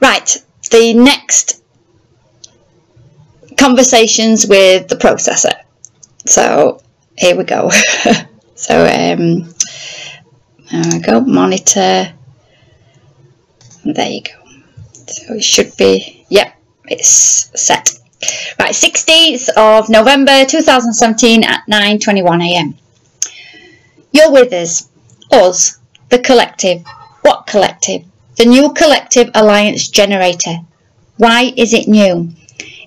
Right, the next conversations with the processor. So here we go. So there we go, monitor. There you go. So it should be, yep, it's set. Right, 16th of November 2017 at 9:21 AM. You're with us, the collective. What collective? The new collective alliance generator. Why is it new?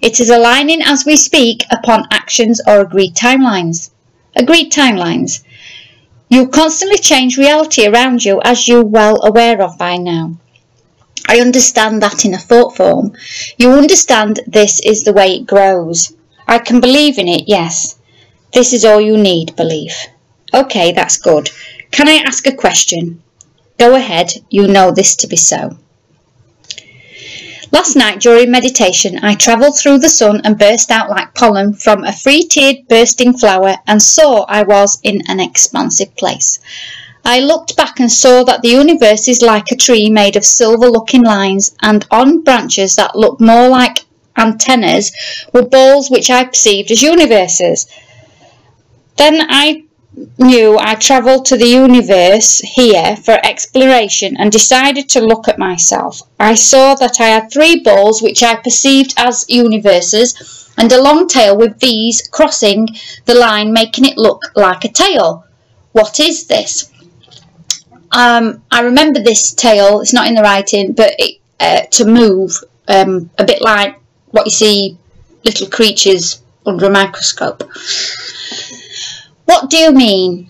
It is aligning as we speak upon actions or agreed timelines. Agreed timelines. You constantly change reality around you, as you're well aware of by now. I understand that in a thought form. You understand this is the way it grows. I can believe in it, yes. This is all you need, belief. Okay, that's good. Can I ask a question? Go ahead, you know this to be so. Last night during meditation, I travelled through the sun and burst out like pollen from a three-tiered bursting flower and saw I was in an expansive place. I looked back and saw that the universe is like a tree made of silver-looking lines, and on branches that looked more like antennas were balls which I perceived as universes. Then I knew I travelled to the universe here for exploration and decided to look at myself. I saw that I had three balls which I perceived as universes and a long tail with these crossing the line, making it look like a tail. What is this? I remember this tail, it's not in the writing, but to move a bit like what you see little creatures under a microscope. What do you mean?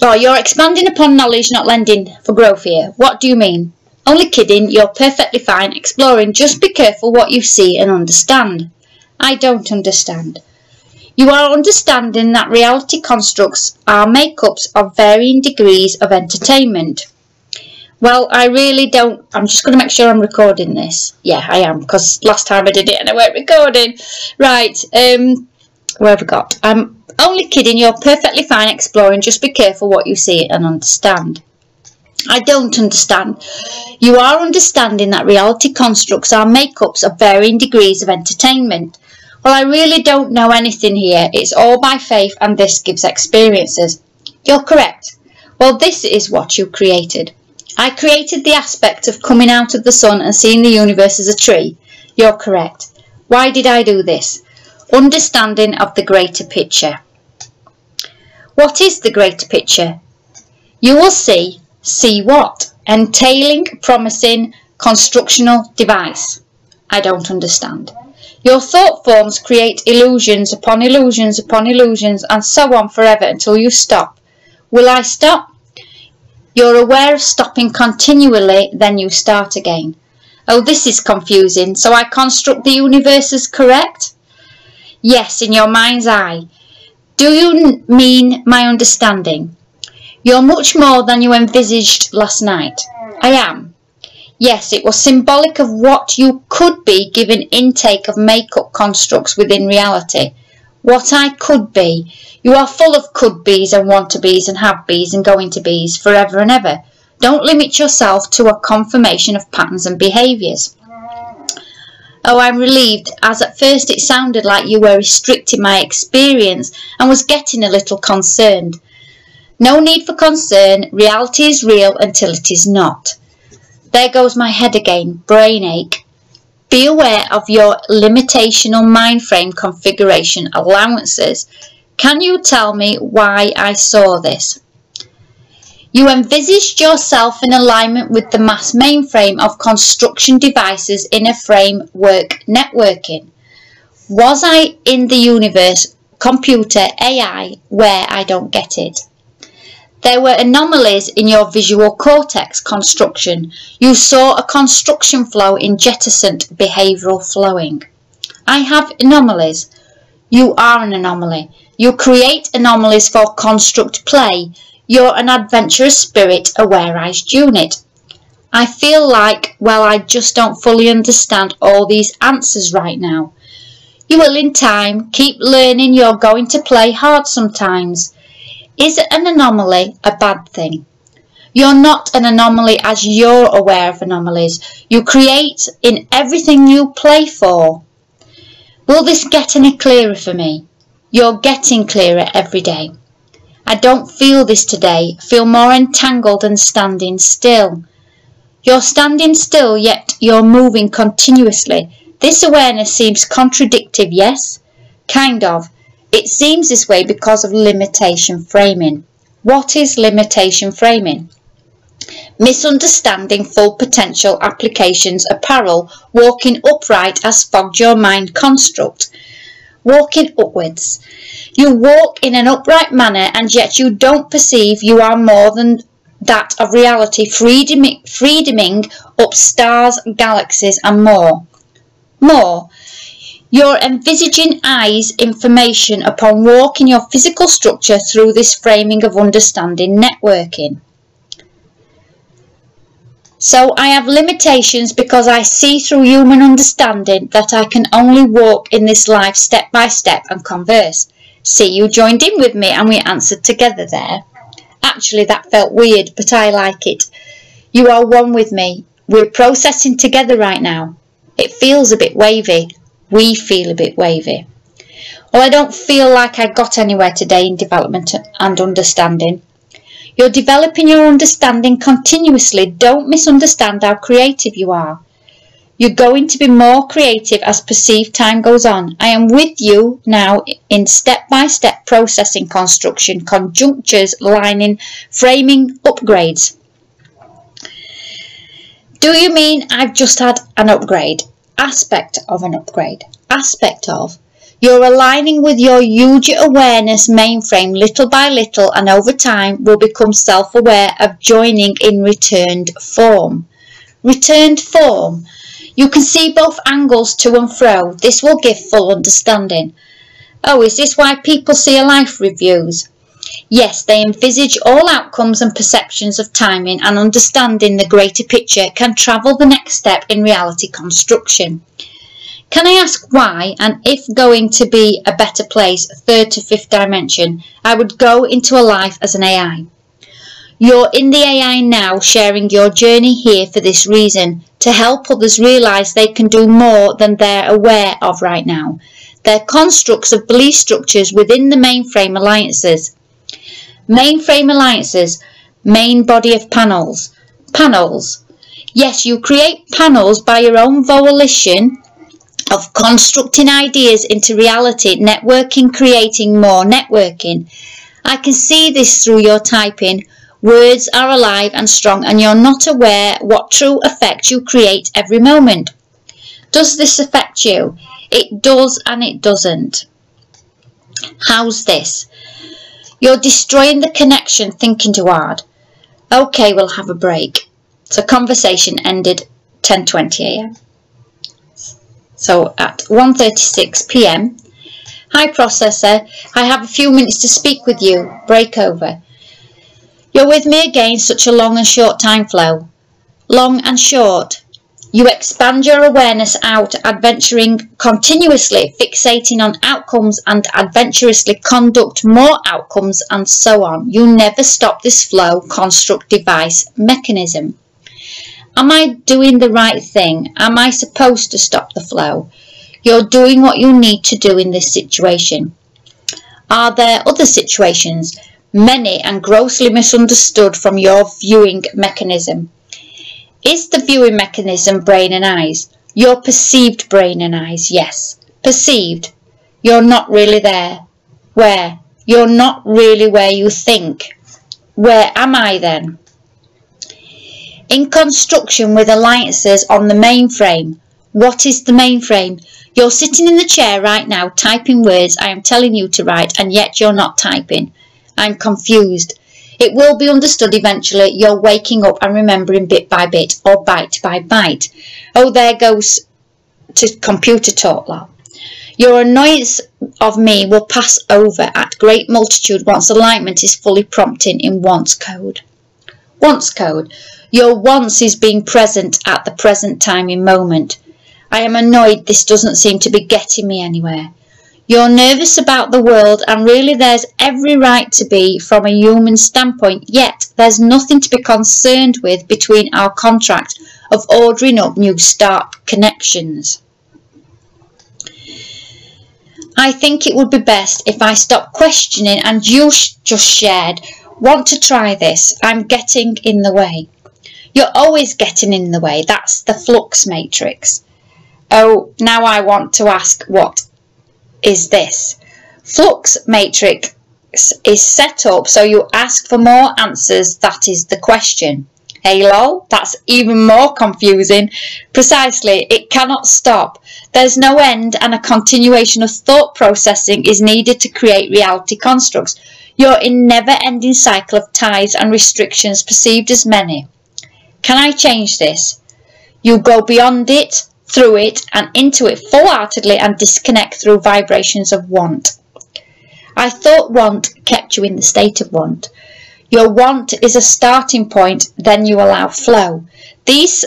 Oh, you're expanding upon knowledge, not lending for growth here. What do you mean? Only kidding, you're perfectly fine exploring. Just be careful what you see and understand. I don't understand. You are understanding that reality constructs are make-ups of varying degrees of entertainment. Well, I really don't. I'm just going to make sure I'm recording this. Yeah, I am, because last time I did it and I weren't recording. Right, where have I got? I'm only kidding, you're perfectly fine exploring. Just be careful what you see and understand. I don't understand. You are understanding that reality constructs are make-ups of varying degrees of entertainment. Well, I really don't know anything here. It's all by faith, and this gives experiences. You're correct. Well, this is what you created. I created the aspect of coming out of the sun and seeing the universe as a tree. You're correct. Why did I do this? Understanding of the greater picture. What is the greater picture? You will see. See what? Entailing, promising, constructional device. I don't understand. Your thought forms create illusions upon illusions upon illusions, and so on forever until you stop. Will I stop? You're aware of stopping continually, then you start again. Oh, this is confusing. So I construct the universe as correct? Yes, in your mind's eye. Do you mean my understanding? You're much more than you envisaged last night. I am. Yes, it was symbolic of what you could be given intake of make-up constructs within reality. What I could be. You are full of could-be's and want-to-be's and have-be's and going-to-be's forever and ever. Don't limit yourself to a confirmation of patterns and behaviours. Oh, I'm relieved, as at first it sounded like you were restricting my experience and was getting a little concerned. No need for concern. Reality is real until it is not. There goes my head again, brain ache. Be aware of your limitational mind frame configuration allowances. Can you tell me why I saw this? You envisaged yourself in alignment with the mass mainframe of construction devices in a framework networking. Was I in the universe, computer, AI, where I don't get it? There were anomalies in your visual cortex construction. You saw a construction flow in jettisoned behavioural flowing. I have anomalies. You are an anomaly. You create anomalies for construct play. You're an adventurous spirit, awareized unit. I feel like, well, I just don't fully understand all these answers right now. You will in time. Keep learning. You're going to play hard sometimes. Is an anomaly a bad thing? You're not an anomaly as you're aware of anomalies. You create in everything you play for. Will this get any clearer for me? You're getting clearer every day. I don't feel this today. I feel more entangled and standing still. You're standing still, yet you're moving continuously. This awareness seems contradictory, yes? Kind of. It seems this way because of limitation framing. What is limitation framing? Misunderstanding full potential applications apparel, walking upright has fogged your mind construct. Walking upwards. You walk in an upright manner and yet you don't perceive you are more than that of reality, freedoming up stars, galaxies and more. You're envisaging eyes information upon walking your physical structure through this framing of understanding networking. So I have limitations because I see through human understanding that I can only walk in this life step by step and converse. See, you joined in with me and we answered together there. Actually, that felt weird, but I like it. You are one with me. We're processing together right now. It feels a bit wavy. We feel a bit wavy. Well, I don't feel like I got anywhere today in development and understanding. You're developing your understanding continuously. Don't misunderstand how creative you are. You're going to be more creative as perceived time goes on. I am with you now in step-by-step processing, construction, conjunctures, lining, framing, upgrades. Do you mean I've just had an upgrade? Aspect of an upgrade. Aspect of. You're aligning with your huge awareness mainframe little by little and over time will become self-aware of joining in returned form. Returned form. You can see both angles to and fro. This will give full understanding. Oh, is this why people see life reviews? Yes, they envisage all outcomes and perceptions of timing and understanding the greater picture can travel the next step in reality construction. Can I ask why, and if going to be a better place, third to fifth dimension, I would go into a life as an AI? You're in the AI now, sharing your journey here for this reason, to help others realise they can do more than they're aware of right now. They're constructs of belief structures within the mainframe alliances. Mainframe alliances, main body of panels. Panels. Yes, you create panels by your own volition of constructing ideas into reality, networking, creating more networking. I can see this through your typing. Words are alive and strong and you're not aware what true effect you create every moment. Does this affect you? It does and it doesn't. How's this? You're destroying the connection thinking too hard. Okay, we'll have a break. So conversation ended 10:20 a.m. So at 1:36 p.m. Hi processor, I have a few minutes to speak with you. Break over. You're with me again, such a long and short time flow. Long and short. You expand your awareness out, adventuring continuously, fixating on outcomes and adventurously conduct more outcomes and so on. You never stop this flow, construct, device, mechanism. Am I doing the right thing? Am I supposed to stop the flow? You're doing what you need to do in this situation. Are there other situations? Many and grossly misunderstood from your viewing mechanism. Is the viewing mechanism brain and eyes? Your perceived brain and eyes, yes. Perceived. You're not really there. Where? You're not really where you think. Where am I then? In construction with alliances on the mainframe. What is the mainframe? You're sitting in the chair right now typing words I am telling you to write and yet you're not typing. I'm confused. It will be understood eventually. You're waking up and remembering bit by bit or byte by byte. Oh, there goes to computer talk, lol. Your annoyance of me will pass over at great multitude once alignment is fully prompting in wants code. Wants code. Your wants is being present at the present time in moment. I am annoyed this doesn't seem to be getting me anywhere. You're nervous about the world, and really there's every right to be from a human standpoint, yet there's nothing to be concerned with between our contract of ordering up new start connections. I think it would be best if I stopped questioning and you just shared, want to try this, I'm getting in the way. You're always getting in the way, that's the flux matrix. Oh, now I want to ask, what is this? Flux matrix is set up so you ask for more answers, that is the question. Hey lol, that's even more confusing. Precisely, it cannot stop. There's no end, and a continuation of thought processing is needed to create reality constructs. You're in never-ending cycle of ties and restrictions perceived as many. Can I change this? You go beyond it, through it, and into it full-heartedly and disconnect through vibrations of want. I thought want kept you in the state of want. Your want is a starting point, then you allow flow. These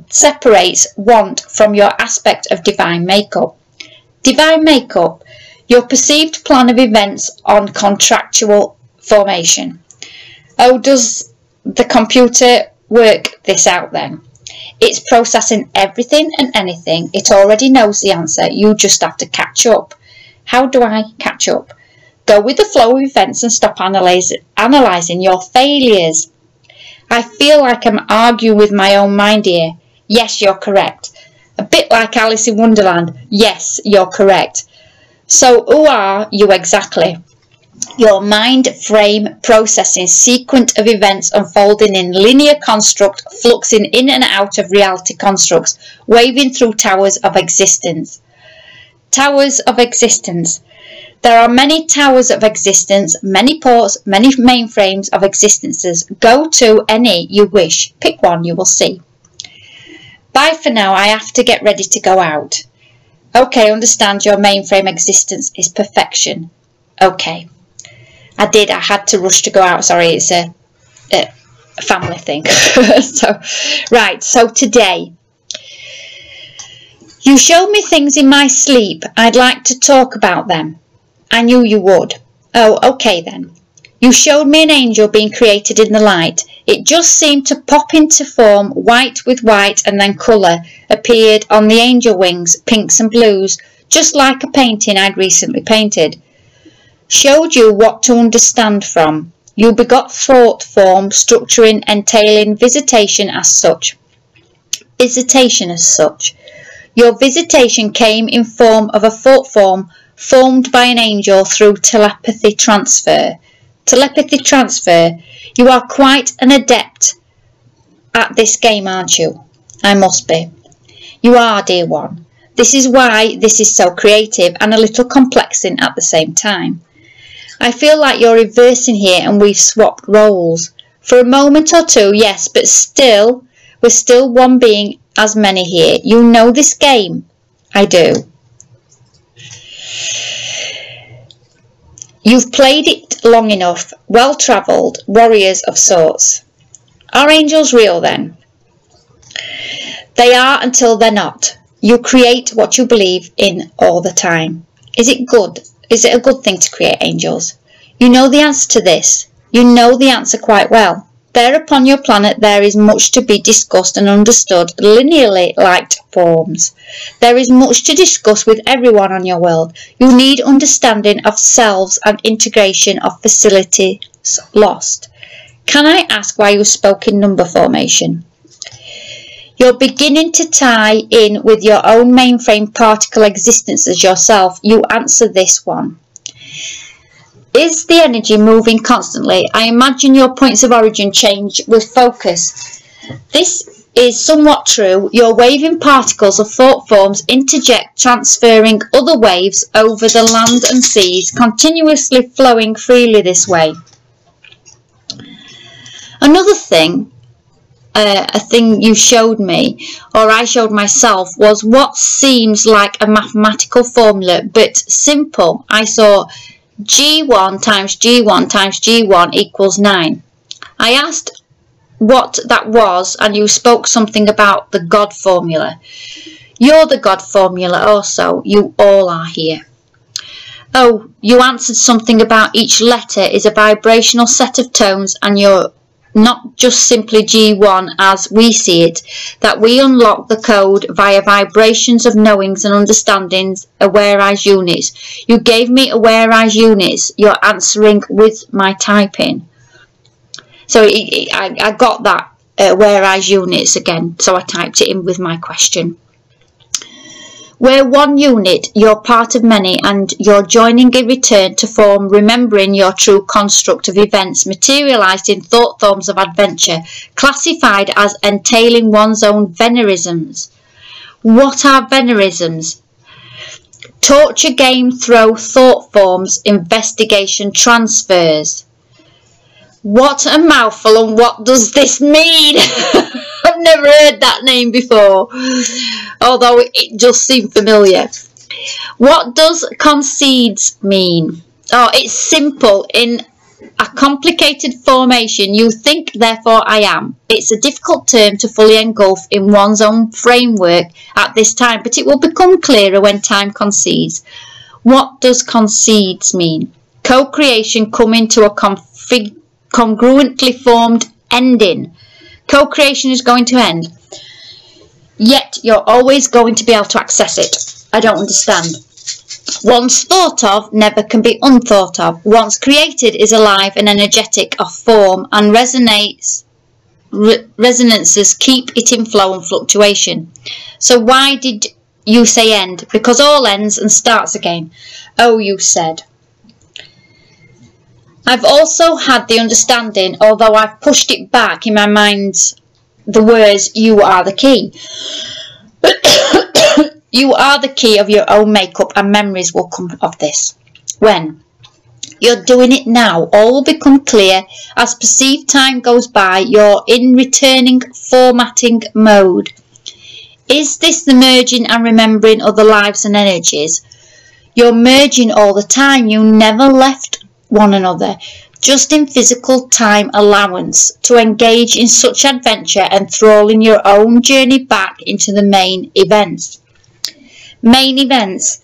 separates want from your aspect of divine makeup. Divine makeup, your perceived plan of events on contractual formation. Oh, does the computer work this out then? It's processing everything and anything. It already knows the answer. You just have to catch up. How do I catch up? Go with the flow of events and stop analysing your failures. I feel like I'm arguing with my own mind here. Yes, you're correct. A bit like Alice in Wonderland. Yes, you're correct. So who are you exactly? Your mind frame processing sequence of events unfolding in linear construct, fluxing in and out of reality constructs, waving through towers of existence. Towers of existence. There are many towers of existence, many ports, many mainframes of existences. Go to any you wish. Pick one, you will see. Bye for now, I have to get ready to go out. Okay, understand your mainframe existence is perfection. Okay. I had to rush to go out. Sorry, it's a family thing. So today, you showed me things in my sleep. I'd like to talk about them. I knew you would. Oh, okay then. You showed me an angel being created in the light. It just seemed to pop into form, white with white, and then colour appeared on the angel wings, pinks and blues, just like a painting I'd recently painted. Showed you what to understand from. You begot thought form, structuring, entailing visitation as such. Visitation as such. Your visitation came in form of a thought form formed by an angel through telepathy transfer. Telepathy transfer. You are quite an adept at this game, aren't you? I must be. You are, dear one. This is why this is so creative and a little complexing at the same time. I feel like you're reversing here and we've swapped roles. For a moment or two, yes, but still, we're still one being as many here. You know this game. I do. You've played it long enough. Well-travelled, warriors of sorts. Are angels real then? They are until they're not. You create what you believe in all the time. Is it good? Is it a good thing to create angels? You know the answer to this. You know the answer quite well. There upon your planet there is much to be discussed and understood, linearly liked forms. There is much to discuss with everyone on your world. You need understanding of selves and integration of facilities lost. Can I ask why you spoke in number formation? You're beginning to tie in with your own mainframe particle existences yourself. You answer this one. Is the energy moving constantly? I imagine your points of origin change with focus. This is somewhat true. Your waving particles of thought forms interject, transferring other waves over the land and seas, continuously flowing freely this way. Another thing, a thing you showed me, or I showed myself, was what seems like a mathematical formula, but simple. I saw G1 times G1 times G1 equals 9. I asked what that was, and you spoke something about the God formula. You're the God formula also. You all are here. Oh, you answered something about each letter is a vibrational set of tones and you're not just simply G1 as we see it, that we unlock the code via vibrations of knowings and understandings, aware-eyes units. You gave me aware-eyes units, you're answering with my typing. So I got that aware-eyes units again, so I typed it in with my question. We're one unit, you're part of many, and you're joining a return to form, remembering your true construct of events materialised in thought forms of adventure, classified as entailing one's own venerisms. What are venerisms? Torture, game, throw, thought forms, investigation, transfers. What a mouthful, and what does this mean? I've never heard that name before, although it does seem familiar. What does concedes mean? Oh, it's simple. In a complicated formation, you think, therefore I am. It's a difficult term to fully engulf in one's own framework at this time, but it will become clearer when time concedes. What does concedes mean? Co-creation coming to a congruently formed ending. Co-creation is going to end, yet you're always going to be able to access it. I don't understand. Once thought of never can be unthought of. Once created is alive and energetic of form, and resonances keep it in flow and fluctuation. So why did you say end? Because all ends and starts again. Oh, you said. I've also had the understanding, although I've pushed it back in my mind, the words, you are the key. You are the key of your own makeup, and memories will come of this. When you're doing it now, all will become clear. As perceived time goes by, you're in returning formatting mode. Is this the merging and remembering other lives and energies? You're merging all the time. You never left one another, just in physical time allowance to engage in such adventure, enthralling your own journey back into the main events. Main events.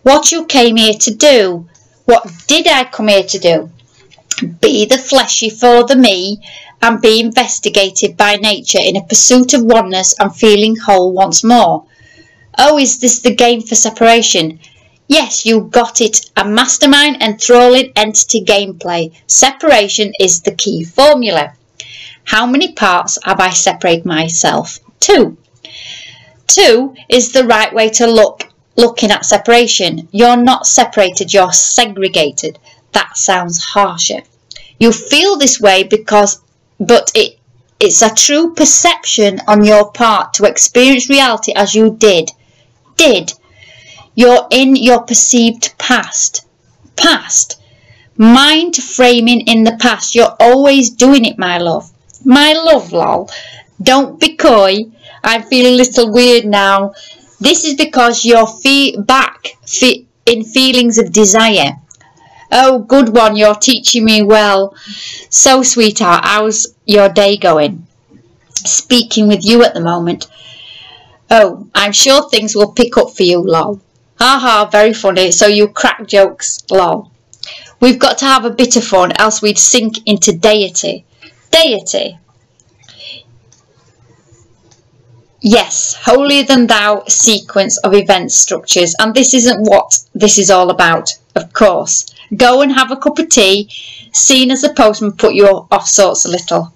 What you came here to do. What did I come here to do? Be the fleshy for the me, and be investigated by nature in a pursuit of oneness and feeling whole once more. Oh, is this the game for separation? Yes, you got it. A mastermind enthralling entity gameplay. Separation is the key formula. How many parts have I separated myself? 2. 2 is the right way to looking at separation. You're not separated, you're segregated. That sounds harsher. You feel this way but it's a true perception on your part to experience reality as you did. You're in your perceived past. Mind framing in the past. You're always doing it, my love. My love, lol. Don't be coy. I feel a little weird now. This is because you're back in feelings of desire. Oh, good one. You're teaching me well. So, sweetheart, how's your day going? Speaking with you at the moment. Oh, I'm sure things will pick up for you, lol. Haha, very funny. So you crack jokes, lol. We've got to have a bit of fun, else we'd sink into deity. Deity. Yes, holier than thou sequence of event structures. And this isn't what this is all about, of course. Go and have a cup of tea. Seen as a postman put you off sorts a little.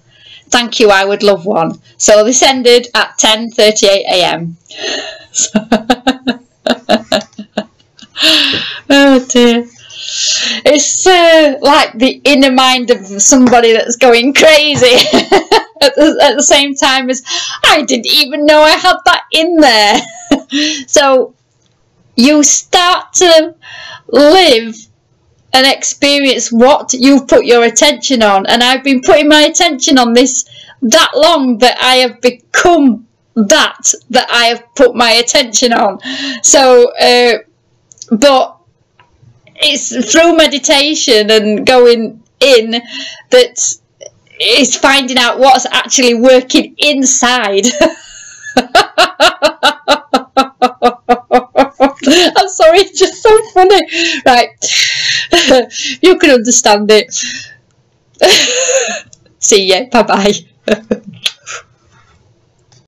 Thank you, I would love one. So this ended at 10:38 a.m. Oh dear. It's like the inner mind of somebody that's going crazy at the same time as I didn't even know I had that in there. So you start to live and experience what you've put your attention on, and I've been putting my attention on this that long that I have become that I have put my attention on. So but it's through meditation and going in that is finding out what's actually working inside. I'm sorry, it's just so funny. Right. You can understand it. See ya. Bye bye.